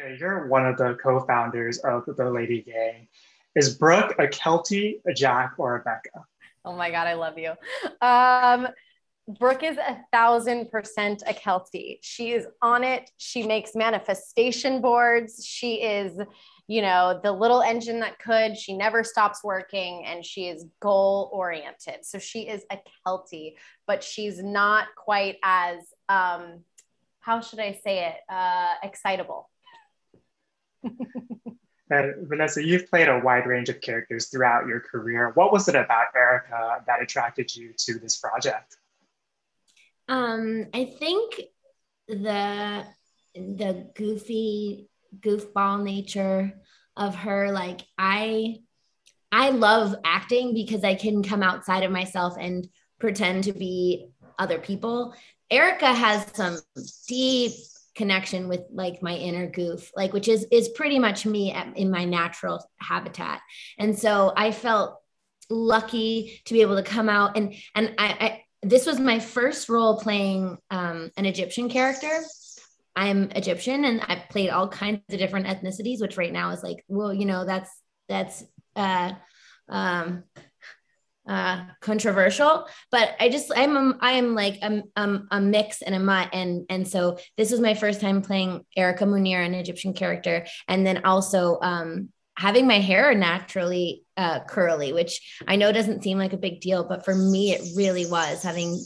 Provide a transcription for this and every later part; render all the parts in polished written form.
Okay, you're one of the co-founders of the Lady Gang. Is Brooke a Keltie, a Jack, or a Becca? Oh my God, I love you. Um, Brooke is 1,000% a Keltie. She is on it. She makes manifestation boards. She is, the little engine that could. She never stops working and she is goal oriented. So she is a Keltie, but she's not quite as, how should I say it, excitable. Vanessa, you've played a wide range of characters throughout your career. What was it about Erica that attracted you to this project? I think the goofball nature of her, like I love acting because I can come outside of myself and pretend to be other people. Erica has some deep connection with like my inner goof, like which is pretty much me in my natural habitat. And so I felt lucky to be able to come out and I this was my first role playing an Egyptian character. I'm Egyptian and I played all kinds of different ethnicities, which right now is like, well, that's uh, um, controversial, but I am like a mix and a mutt, and so this was my first time playing Erica Munir, an Egyptian character, and then also having my hair naturally curly, which I know doesn't seem like a big deal, but for me it really was, having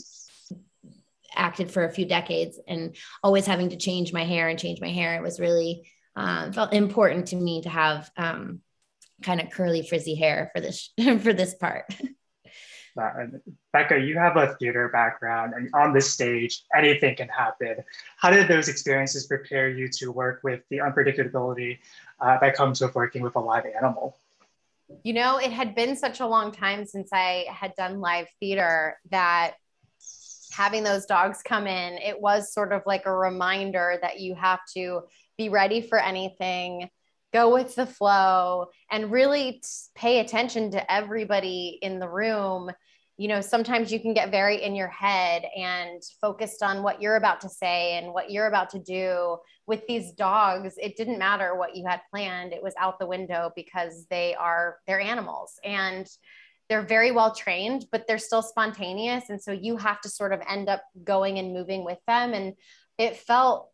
acted for a few decades and always having to change my hair. It was really felt important to me to have kind of curly frizzy hair for this for this part. Becca, you have a theater background, and on this stage, anything can happen. How did those experiences prepare you to work with the unpredictability that comes with working with a live animal? It had been such a long time since I had done live theater that having those dogs come in, it was sort of like a reminder that you have to be ready for anything, go with the flow, and really pay attention to everybody in the room. Sometimes you can get very in your head and focused on what you're about to say and what you're about to do. With these dogs, it didn't matter what you had planned. It was out the window because they're animals and they're very well trained, but they're still spontaneous. And so you have to sort of end up going and moving with them. And it felt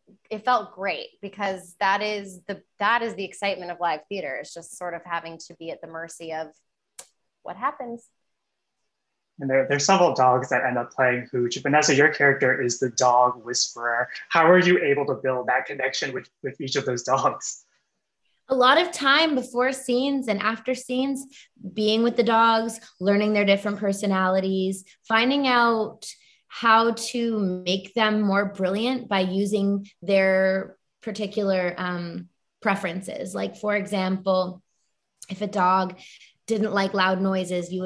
great because that is the excitement of live theater. It's just sort of having to be at the mercy of what happens. And there's several dogs that end up playing Hooch. Vanessa, your character is the dog whisperer. How are you able to build that connection with each of those dogs? A lot of time before scenes and after scenes, being with the dogs, learning their different personalities, finding out how to make them more brilliant by using their particular preferences. Like, for example, if a dog didn't like loud noises, you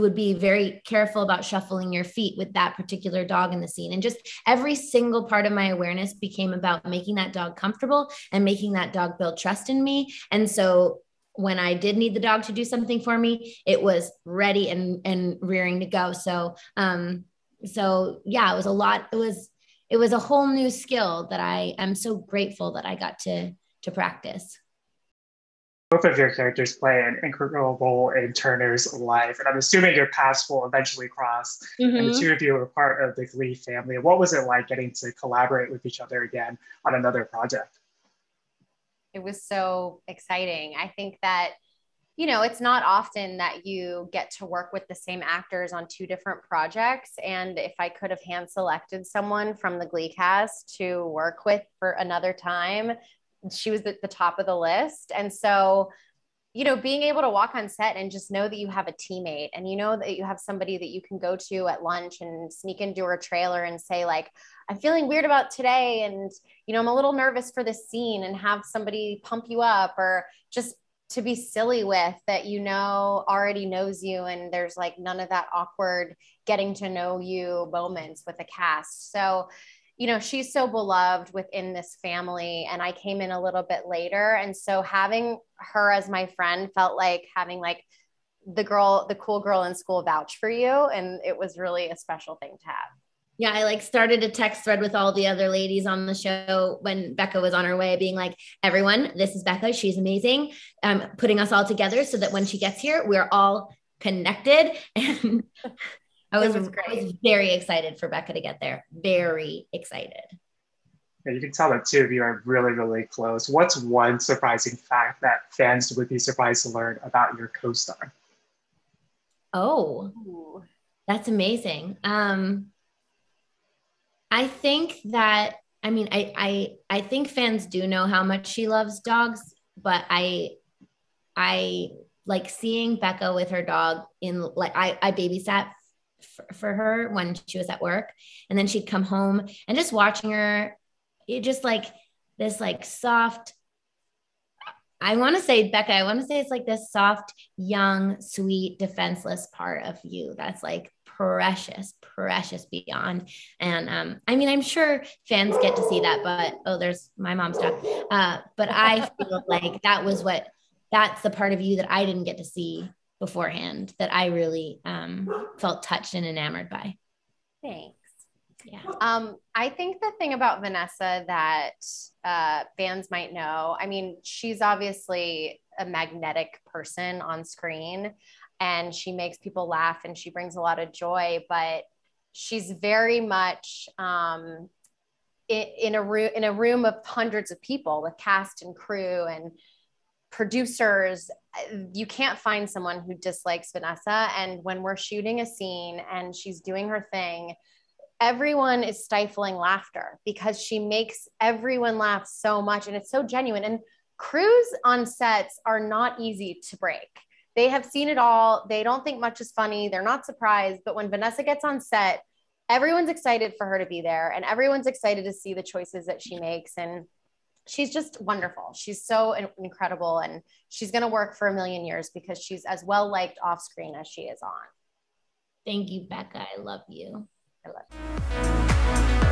would be very careful about shuffling your feet with that particular dog in the scene. And just every single part of my awareness became about making that dog comfortable and making that dog build trust in me. And so when I did need the dog to do something for me, it was ready and rearing to go. So yeah, it was a lot. It was a whole new skill that I am so grateful that I got to practice. Both of your characters play an integral role in Turner's life, and I'm assuming your paths will eventually cross. And the Mm-hmm. two of you are part of the Glee family. What was it like getting to collaborate with each other again on another project? It was so exciting. I think that it's not often that you get to work with the same actors on two different projects. And if I could have hand selected someone from the Glee cast to work with for another time, she was at the top of the list. And so, being able to walk on set and just know that you have a teammate and you know that you have somebody that you can go to at lunch and sneak into her trailer and say, like, I'm feeling weird about today. And, I'm a little nervous for this scene, and have somebody pump you up, or just to be silly with that, already knows you. And there's like none of that awkward getting to know you moments with a cast. So, she's so beloved within this family, and I came in a little bit later. And so having her as my friend felt like having like the cool girl in school vouch for you. And it was really a special thing to have. Yeah, I like started a text thread with all the other ladies on the show when Becca was on her way, being like, everyone, this is Becca. She's amazing. Putting us all together so that when she gets here, we're all connected. And I was very excited for Becca to get there. Very excited. Yeah, you can tell that two of you are really, really close. What's one surprising fact that fans would be surprised to learn about your co-star? Oh, that's amazing. I think that, I mean, I think fans do know how much she loves dogs, but I like seeing Becca with her dog in, like, I babysat for her when she was at work, and then she'd come home, and just watching her, it just like this like soft, I want to say, Becca, I want to say it's like this soft, young, sweet, defenseless part of you that's like precious, precious beyond. And I mean, I'm sure fans get to see that, but oh, there's my mom's dog. But I feel like that's the part of you that I didn't get to see beforehand, that I really felt touched and enamored by. Thanks. Yeah. I think the thing about Vanessa that fans might know, I mean, she's obviously a magnetic person on screen, and she makes people laugh and she brings a lot of joy, but she's very much in a room of hundreds of people with cast and crew and producers. You can't find someone who dislikes Vanessa. And when we're shooting a scene and she's doing her thing, everyone is stifling laughter because she makes everyone laugh so much, and it's so genuine. And crews on sets are not easy to break. They have seen it all. They don't think much is funny. They're not surprised. But when Vanessa gets on set, everyone's excited for her to be there, and everyone's excited to see the choices that she makes. And she's just wonderful. She's so incredible, and she's going to work for a million years because she's as well liked off screen as she is on. Thank you, Becca. I love you. I love you.